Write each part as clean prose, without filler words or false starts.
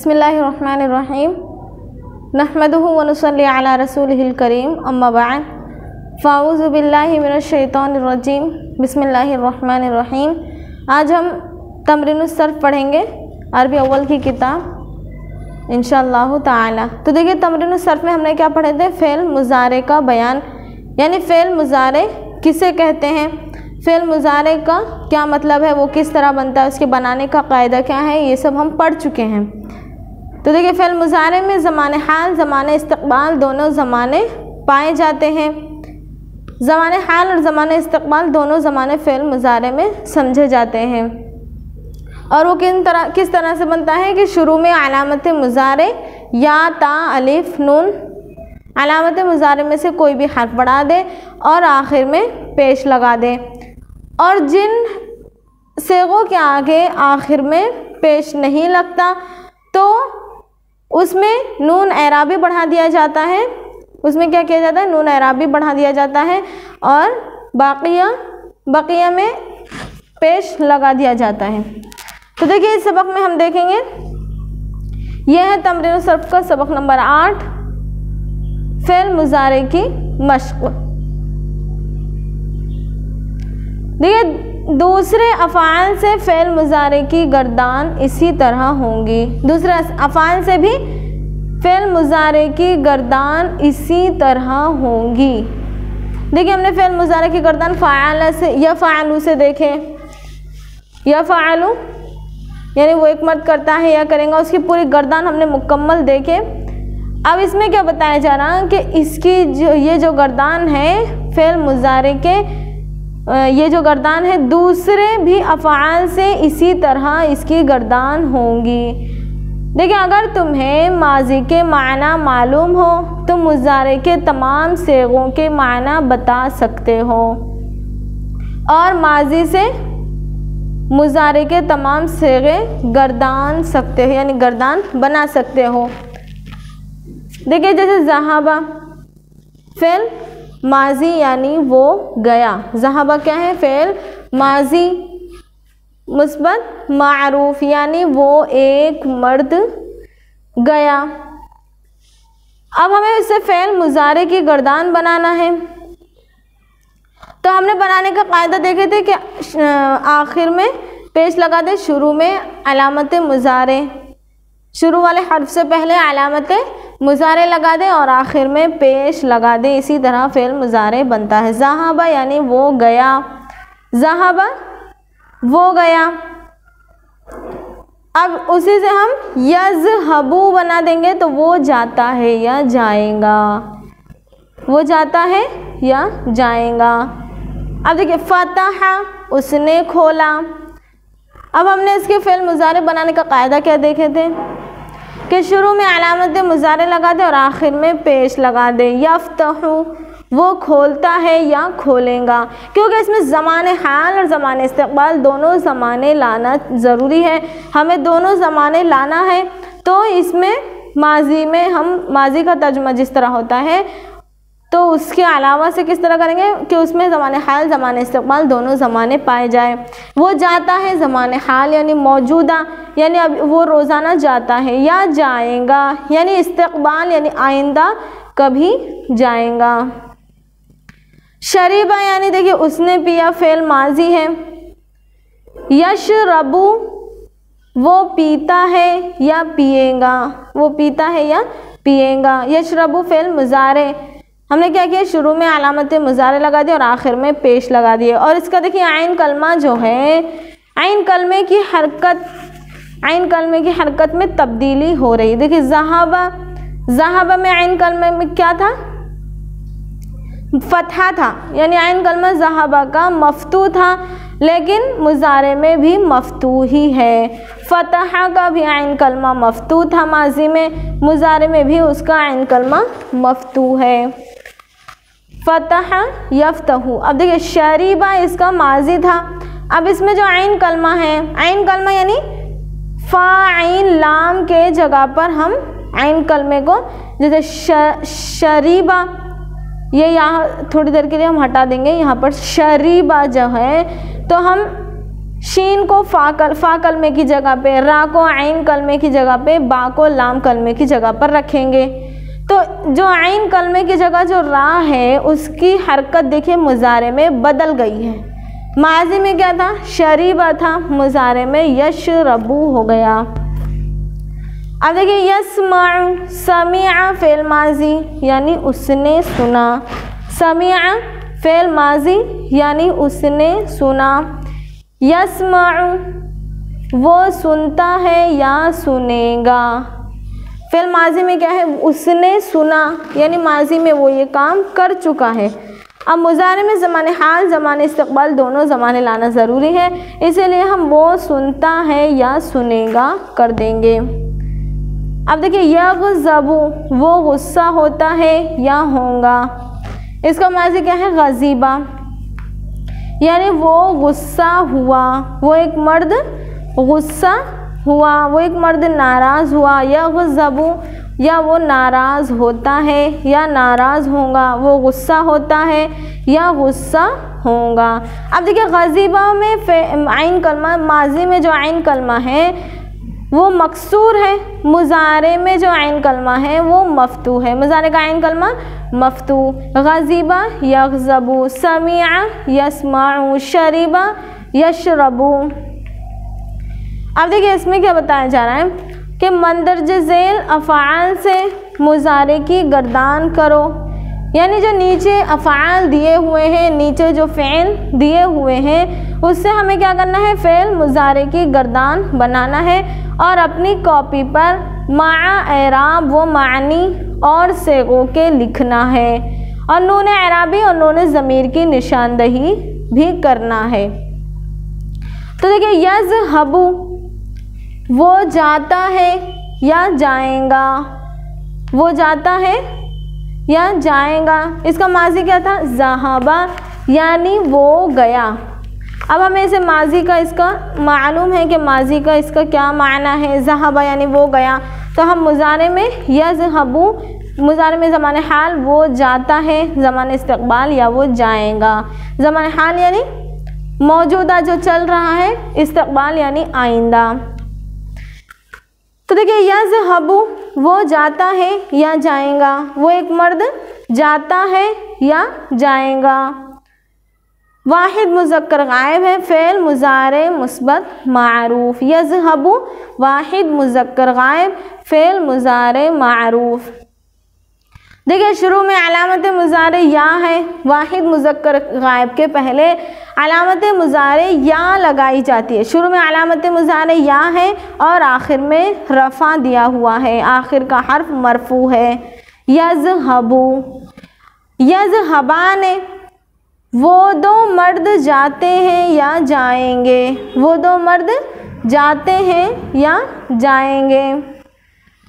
बिस्मिल्लाहिर्रहमानिर्रहीम नहमदुहु व नुसल्ली अला रसूलिहिल करीम अम्मा बाद फ़ाऊज़ु बिल्लाहि मिनश शैतानिर्रजीम बिस्मिल्लाहिर्रहमानिर्रहीम। आज हम तमरीनुस सर्फ़ पढ़ेंगे, अरबी अव्वल की किताब इंशाअल्लाह ताला। तो देखिए तमरीनुस सर्फ़ में हमने क्या पढ़े थे, फ़ेल मुज़ारे का बयान, यानी फ़ेल मुज़ारे किसे कहते हैं, फ़ेल मुज़ारे का क्या मतलब है, वो किस तरह बनता है, उसके बनाने का कायदा क्या है, ये सब हम पढ़ चुके हैं। तो देखिए फ़ेल मुज़ारे में ज़माने हाल ज़माने इस्तक़बाल दोनों ज़माने पाए जाते हैं। ज़माने हाल और ज़माने इस्तक़बाल दोनों ज़माने फ़ेल मुज़ारे में समझे जाते हैं। और वो किस तरह से बनता है कि शुरू में अलामत मुज़ारे या ता अलिफ नून, अलामत मुज़ारे में से कोई भी हर्फ बढ़ा दे और आखिर में पेश लगा दे, और जिन सेगों के आगे आखिर में पेश नहीं लगता तो उसमें नून एराबी बढ़ा दिया जाता है। उसमें क्या किया जाता है, नून एराबी बढ़ा दिया जाता है और बकिया में पेश लगा दिया जाता है। तो देखिए इस सबक में हम देखेंगे, यह है तमरीनुस सर्फ़ का सबक नंबर 8, फ़ेल मुज़ारे की मश्क़। देखिए दूसरे अफ़आल से फ़ेल मुज़ारे की गर्दान इसी तरह होंगी, दूसरे अफ़आल से भी फ़ेल मुज़ारे की गर्दान इसी तरह होंगी। देखिए हमने फ़ेल मुज़ारे की गर्दान फ़आल से या फ़आलू से देखे, या फ़आलू यानी वो एक मर्द करता है या करेगा, उसकी पूरी गर्दान हमने मुकम्मल देखे। अब इसमें क्या बताया जा रहा है कि इसकी ये जो गर्दान है फ़ेल मुज़ारे के, ये जो गर्दान है दूसरे भी अफ़आल से इसी तरह इसकी गर्दान होंगी। देखिए अगर तुम्हें माजी के माना मालूम हो तो मुज़ारे के तमाम सेगों के माना बता सकते हो, और माजी से मुज़ारे के तमाम सेगे गर्दान सकते हो, यानी गर्दान बना सकते हो। देखिए जैसे ज़हाबा फ़ेल माजी यानी वो गया, ज़हाबा क्या है, फ़ेल माजी मुस्बत मारूफ यानी वो एक मर्द गया। अब हमें इससे फ़ेल मुज़ारे की गर्दान बनाना है, तो हमने बनाने का कायदा देखे थे कि आखिर में पेश लगा दे, शुरू में अलामत मुज़ारे, शुरू वाले हर्फ से पहले अलामत मुज़ारे लगा दे और आखिर में पेश लगा दे, इसी तरह फ़ेल मुज़ारे बनता है। ज़हाबा यानी वो गया, ज़हाबा वो गया। अब उसी से हम यज़हबू बना देंगे, तो वो जाता है या जाएगा, वो जाता है या जाएगा। अब देखिए फ़तहा उसने खोला। अब हमने इसके फ़ेल मुज़ारे बनाने का कायदा क्या देखे थे कि शुरू में अलामत मुज़ारे लगा दे और आखिर में पेश लगा दे। यफ़्तहु वो खोलता है या खोलेगा, क्योंकि इसमें ज़माने हाल और ज़माने इस्तक़बाल दोनों ज़माने लाना ज़रूरी है। हमें दोनों ज़माने लाना है, तो इसमें माजी में हम माजी का तर्जुमा जिस तरह होता है तो उसके अलावा से किस तरह करेंगे कि उसमें ज़माने हाल ज़माने इस्तक़बाल दोनों ज़माने पाए जाए। वो जाता है ज़माने हाल यानी मौजूदा, यानी अब वो रोज़ाना जाता है, या जाएगा यानी इस्तक़बाल यानी आइंदा कभी जाएगा। शरीबा यानी देखिए उसने पिया, फ़ेल माजी है। यशरबू वो पीता है या पिएगा, वो पीता है या पिएगा। यशरबू फ़ेल मुज़ारे, हमने क्या किया, शुरू में अलामत मुज़ारे लगा दिए और आखिर में पेश लगा दिए। और इसका देखिए आइन कलमा जो है, आइन कलमे की हरकत में तब्दीली हो रही। देखिए ज़हाबा में आइन कलमे में क्या था, फ़तहा था, यानी आइन कलमा ज़हाबा का मफ्तू था, लेकिन मुज़ारे में भी मफ्तू ही है। फ़तहा का भी आइन कलमा मफ्तू था माजी में, मुज़ारे में भी उसका आइन कलमा मफ्तू है। फ़तहा यफ़्तहु। अब देखिए शरीबा इसका माजी था। अब इसमें जो आइन कलमा है, आइन कलमा यानी फ़ा आइन लाम के जगह पर हम आइन कलमे को, जैसे शरीबा, ये यहाँ थोड़ी देर के लिए हम हटा देंगे, यहाँ पर शरीबा जो है तो हम शीन को फा कलमे की जगह पे, रा को आइन कलमे की जगह पे, बा को लाम कलमे की जगह पर रखेंगे। तो जो आइन कलमे की जगह जो रा है उसकी हरकत देखिए मुजारे में बदल गई है। माजी में क्या था, शरीबा था, मुजारे में यशरबू हो गया। अब देखिए यस्माउ, समिआ फेल माजी यानी उसने सुना, समिआ फेल माजी यानी उसने सुना। यस्माउ वो सुनता है या सुनेगा, फेल माजी में क्या है, उसने सुना यानी माजी में वो ये काम कर चुका है। अब मुज़ारे में ज़माने हाल ज़माने इस्तक़बाल दोनों ज़माने लाना ज़रूरी है, इसीलिए हम वो सुनता है या सुनेगा कर देंगे। अब देखिए यग़ज़बु वो गुस्सा होता है या होगा, इसका माज़ी क्या है, ग़ज़ीबा यानी वो गुस्सा हुआ, वो एक मर्द गुस्सा हुआ, वो एक मर्द नाराज़ हुआ। यग़ज़बु या वो नाराज़ होता है या नाराज़ होगा, वो गुस्सा होता है या गुस्सा होगा। अब देखिए ग़ज़ीबा में आइन कलमा, माजी में जो आइन कलमा है वो मकसूर है, मुज़ारे में जो आइन कलमा है वो मफ्तू है, मुज़ारे का आइन कलमा मफ्तू। ग़ज़ीबा यग़ज़बु, समिआ यस्माउ, शरीबा यशरबु। अब देखिए इसमें क्या बताया जा रहा है कि मंदरजे ज़ेल अफ़आल से मुज़ारे की गर्दान करो, यानी जो नीचे अफ़आल दिए हुए हैं, नीचे जो फ़ेल दिए हुए हैं उससे हमें क्या करना है, फ़ेल मुज़ारे की गर्दान बनाना है और अपनी कॉपी पर माआ एराब वो मानी और सेगों के लिखना है और नून एराबी और नून ज़मीर की निशानदही भी करना है। तो देखिए यज़हबु वो जाता है या जाएगा, वो जाता है या जाएगा, इसका माजी क्या था, ज़हाबा यानी वो गया। अब हमें इसे माजी का इसका मालूम है कि माजी का इसका क्या माना है, ज़हाबा यानी वो गया, तो हम मुज़ारे में यज़हबु, मुज़ारे में ज़माने हाल वो जाता है, ज़माने इस्तक़बाल या वो जाएगा। ज़माने हाल यानी मौजूदा जो चल रहा है, इस्तक़बाल यानी आइंदा। तो देखिए यज़हबु वो जाता है या जाएगा, वो एक मर्द जाता है या जाएगा। वाहिद मुज़क्कर गायब है, फ़ेल मुज़ारे मुस्बत मारूफ। यज़हबु वाहिद मुज़क्कर गायब, फ़ेल मुज़ारे मारूफ। देखिए शुरू में अलामत मुज़ारे या है, वाहिद मुज़क्कर गायब के पहले अलामत मुज़ारे या लगाई जाती है। शुरू में अलामत मुज़ारे या है और आखिर में रफ़ा दिया हुआ है, आखिर का हर्फ मरफू है। यज़हबु, यज़हबाने वो दो मर्द जाते हैं या जाएंगे, वो दो मर्द जाते हैं या जाएंगे।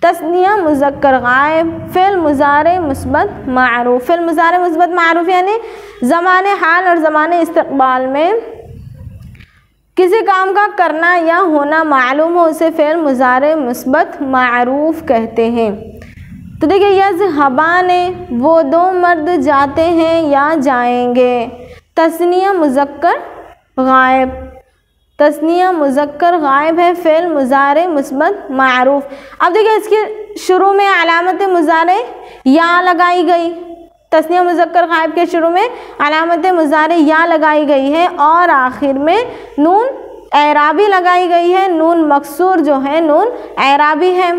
तस्निया मुज़क्कर गायब, फ़िल मुज़ारे मुस्बत मारूफ। फ़िल मुज़ारे मुस्बत मारूफ यानी ज़माने हाल और ज़माने इस्तक़बाल में किसी काम का करना या होना मालूम हो उसे फ़िल मुज़ारे मुस्बत मारूफ कहते हैं। तो देखिए यज़हबाने वो दो मर्द जाते हैं या जाएंगे। तस्निया मुज़क्कर गायब, तस्निया मुज़क्कर गायब है, फ़ेल मुज़ारे मुस्बत मारूफ। अब देखिए इसके शुरू में अलामत मुज़ारे या लगाई गई, तस्निया मुज़क्कर गायब के शुरू में अलामत मुज़ारे या लगाई गई है और आखिर में नून एराबी लगाई गई है। नून मकसूर जो है नून एराबी है।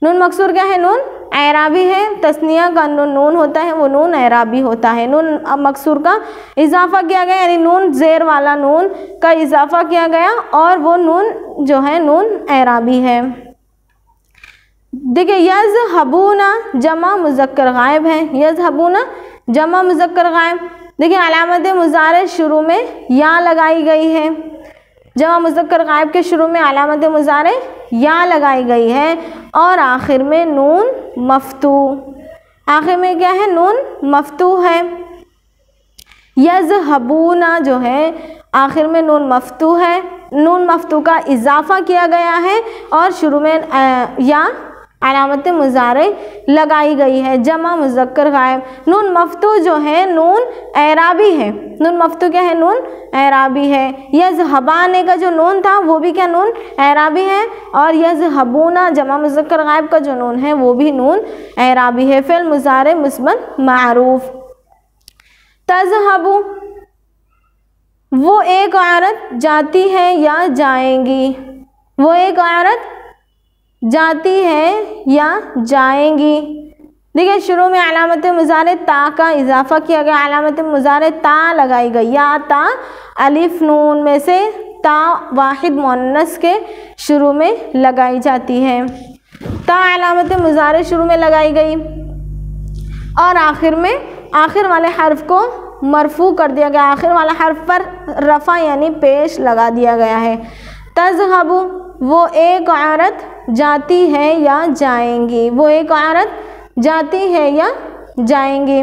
नून मकसूर क्या है, नून एराबी है। तस्निया का नून होता है वो नून एराबी होता है। नून मकसूर का इजाफ़ा किया गया यानी नून ज़ेर वाला नून का इजाफ़ा किया गया और वो नून जो है नून एराबी है। देखिए यज़हबूना जमा मुज़क्कर गायब है, यज़हबूना जमा मुज़क्कर गायब। देखिए अलामत मुज़ारे शुरू में या लगाई गई है, जमा मुज़क्कर गायब के शुरू में अलामत मुज़ारे या लगाई गई है और आखिर में नून मफ्तू, आखिर में क्या है, नून मफ्तू है। यज़हबूना जो है आखिर में नून मफ्तू है, नून मफ्तू का इजाफ़ा किया गया है और शुरू में या अलामत मुज़ारे लगाई गई है। जमा मुज़क्कर गायब, नून मफ्तू जो है नून एराबी है। नून मफ्तू क्या है? नून एराबी है। यज़हबाने का जो नून था वो भी क्या नून एराबी है, और यज़हबूना जमा मुज़क्कर गायब का जो नून है वो भी नून एराबी है। फ़िल मुज़ारे मुस्बत मारूफ। तज़हबु, वो एक औरत जाती है या जाएंगी, वो एक औरत जाती है या जाएंगी। देखिए शुरू में अलामत मुज़ारे ता का इजाफा किया गया, अलामत मुज़ारे ता लगाई गई, या ता अलिफ नून में से ता वाहिद मुअन्नस के शुरू में लगाई जाती है। ता अलामत मुज़ारे शुरू में लगाई गई और आखिर में आखिर वाले हर्फ को मरफू कर दिया गया, आखिर वाला हर्फ पर रफ़ा यानी पेश लगा दिया गया है। तज़हबु, वो एक औरत जाती है या जाएंगी, वो एक औरत जाती है या जाएंगी।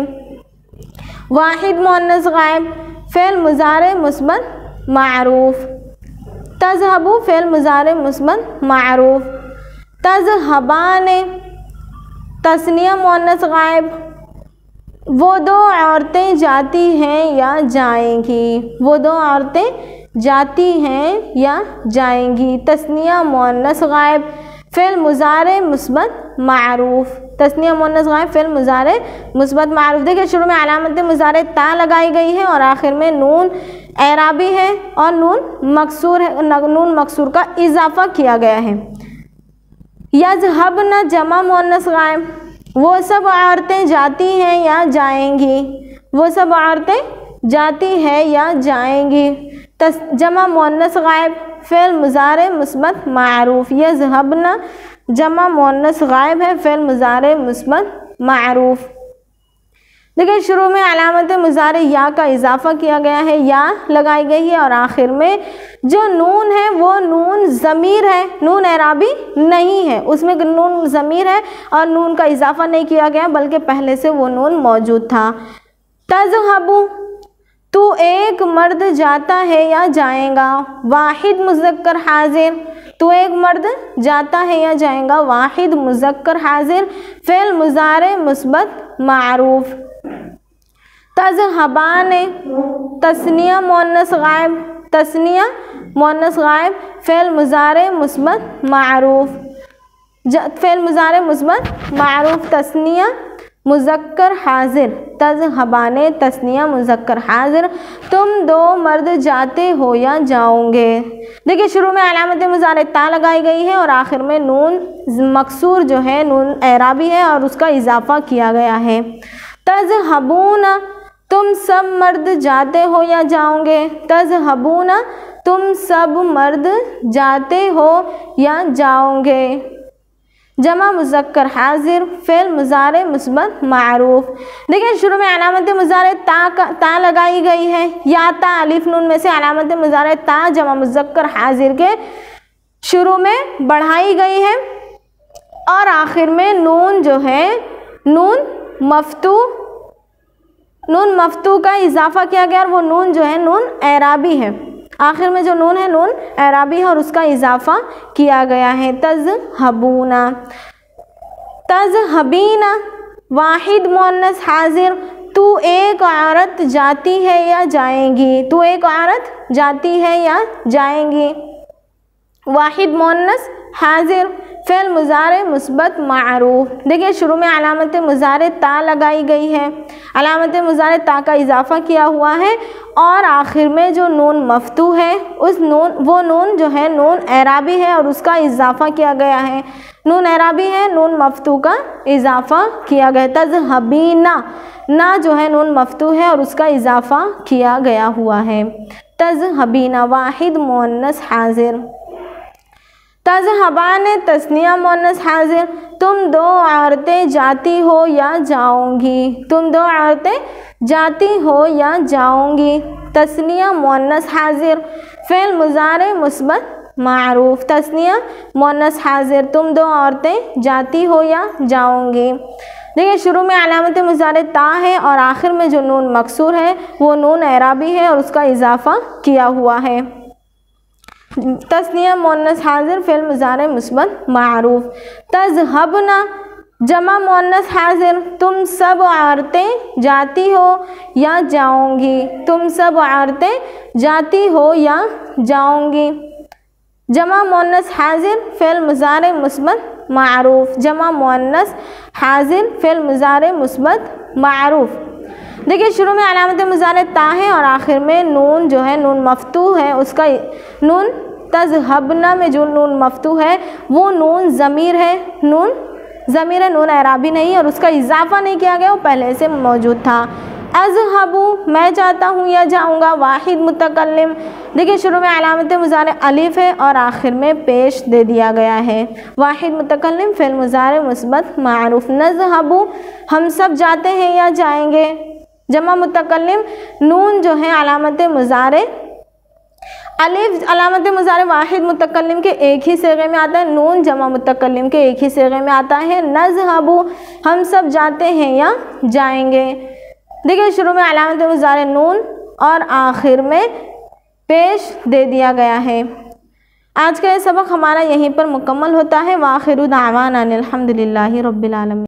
वाहिद मुअन्नस गायब, फ़िल मुज़ारे मुस्बत मारूफ। तज़हबु फ़िल मुज़ारे मुस्बत मारूफ। तज़हबाने तस्निया मुअन्नस गायब, वो दो औरतें जाती हैं या जाएंगी, वो दो औरतें जाती हैं या जाएंगी। तस्निया मुअन्नस गायब, फ़िल मुज़ारे मुस्बत मारूफ। तस्निया मुअन्नस गायब, फ़िल मुज़ारे मुस्बत मारूफ। देखिए शुरू में अलामत मुज़ारे ता लगाई गई है और आखिर में नून एराबी है और नून मकसूर है, नून मकसूर का इजाफा किया गया है। यज़हबना जमा मुअन्नस गायब, वो सब औरतें जाती हैं या जाएंगी, वो सब औरतें जाती हैं या जाएंगी। जमा मुअन्नस गायब, फ़िल मुज़ारे मुस्बत मारूफ। यज़हबना जमा मुअन्नस गायब है, फ़िल मुज़ारे मुस्बत मारूफ। देखिए शुरू में अलामत मुज़ारे या का इजाफा किया गया है, या लगाई गई है और आखिर में जो नून है वो नून ज़मीर है, नून एराबी नहीं है, उसमें नून ज़मीर है और नून का इजाफा नहीं किया गया बल्कि पहले से वो नून मौजूद था। तज़हबु, तू एक मर्द जाता है या जाएगा। वाहिद मुज़क्कर हाजिर, तू एक मर्द जाता है या जाएगा। वाहिद मुज़क्कर हाजिर, फ़िल मुज़ारे मुस्बत मारूफ। तज़हबाने तस्निया मुअन्नस गायब, तस्निया मुअन्नस गायब, फ़िल मुज़ारे मुस्बत मारूफ। फ़िल मुज़ारे मुस्बत मारूफ। तस्निया मुज़क्कर हाजिर, तज़हबाने तस्निया मुज़क्कर हाजिर, तुम दो मर्द जाते हो या जाओगे। देखिए शुरू में अलामत मुज़ारे ता लगाई गई है और आखिर में नून मकसूर जो है नून एराबी है और उसका इजाफा किया गया है। तज़हबूना, तुम सब मर्द जाते हो या जाओगे। तज़हबूना, तुम सब मर्द जाते हो या जाओगे। जमा मुज़क्कर हाजिर, फ़िल मुज़ारे मुस्बत मारूफ। देखिए शुरू में अलामत मुज़ारे ता लगाई गई है, या ता अलिफ नून में से अलामत मुज़ारे ता जमा मुज़क्कर हाजिर के शुरू में बढ़ाई गई है और आखिर में नून जो है नून मफ्तू का इजाफा किया गया और वो नून जो है नून एराबी है। आखिर में जो नून है नून एराबी है और उसका इजाफा किया गया है। तज़हबूना। तज़हबीना वाहिद मुअन्नस हाजिर, तू एक औरत जाती है या जाएंगी, तू एक औरत जाती है या जाएंगी। वाहिद मुअन्नस हाजिर, फ़िल मुज़ारे मुस्बत मारूफ। देखिए शुरू में अलामत मुज़ारे ता लगाई गई है, अलामत मुज़ारे ता का इजाफा किया हुआ है और आखिर में जो नून मफ्तू है उस वो नून जो है नून एराबी है और उसका इजाफा किया गया है। नून एराबी है, नून मफ्तू का इजाफा किया गया। तज़हबीना, ना जो है नून मफ्तू है और उसका इजाफा किया गया हुआ है। तज़हबीना वाहिद मुअन्नस हाजिर। तज़हबाने तस्निया मुअन्नस हाजिर, तुम दो औरतें जाती हो या जाओगी, तुम दो औरतें जाती हो या जाओगी। तस्निया मुअन्नस हाजिर, फ़िल मुज़ारे मुस्बत मारूफ। तस्निया मुअन्नस हाजिर, तुम दो औरतें जाती हो या जाओगी। देखिए शुरू में अलामत मुज़ारे ता है और आखिर में जो नून मकसूर है वो नून एराबी है और उसका इजाफा किया हुआ है। तस्निया मुअन्नस हाजिर फ़िल मुज़ारे मुस्बत मारूफ। तज़हबना जमा मुअन्नस हाजिर तुम सब औरतें जाती हो या जाओगी, तुम सब औरतें जाती हो या जाओगी। जमा मुअन्नस हाजिर फ़िल मुज़ारे मुस्बत मारूफ, जमा मुअन्नस हाजिर फ़िल मुज़ारे मुस्बत मारूफ। देखिए शुरू में अलामत मुज़ारे ता है और आखिर में नून जो है नून मफ्तू है, उसका नून तज़हबना में जो नून मफ्तू है वो नून ज़मीर है, नून ज़मीर है, नून एराबी नहीं है और उसका इजाफ़ा नहीं किया गया, वो पहले से मौजूद था। अज़हबू मैं जाता हूँ या जाऊँगा, वाहिद मुतकल्लिम। देखिए शुरू में अलामत मुज़ारे अलिफ है और आखिर में पेश दे दिया गया है। वाहिद मुतकल्लिम फ़िल मुज़ारे मुस्बत मारूफ। नज़हबू हम सब जाते हैं या जाएंगे, जमा मुतकल्लिम नून जो है अलामत मुज़ारे अलिफ अलामत मुज़ारे वाहिद मुतकल्लिम के एक ही सिगे में आता है, नून जमा मुतकल्लिम के एक ही सिगे में आता है। नज़हबू हम सब जाते हैं या जाएंगे। देखिए शुरू में अलामत मुज़ारे नून और आखिर में पेश दे दिया गया है। आज का ये सबक हमारा यहीं पर मुकम्मल होता है। वाखिरु दावाना अनिल हम्दुलिल्लाहि रब्बिल आलमीन।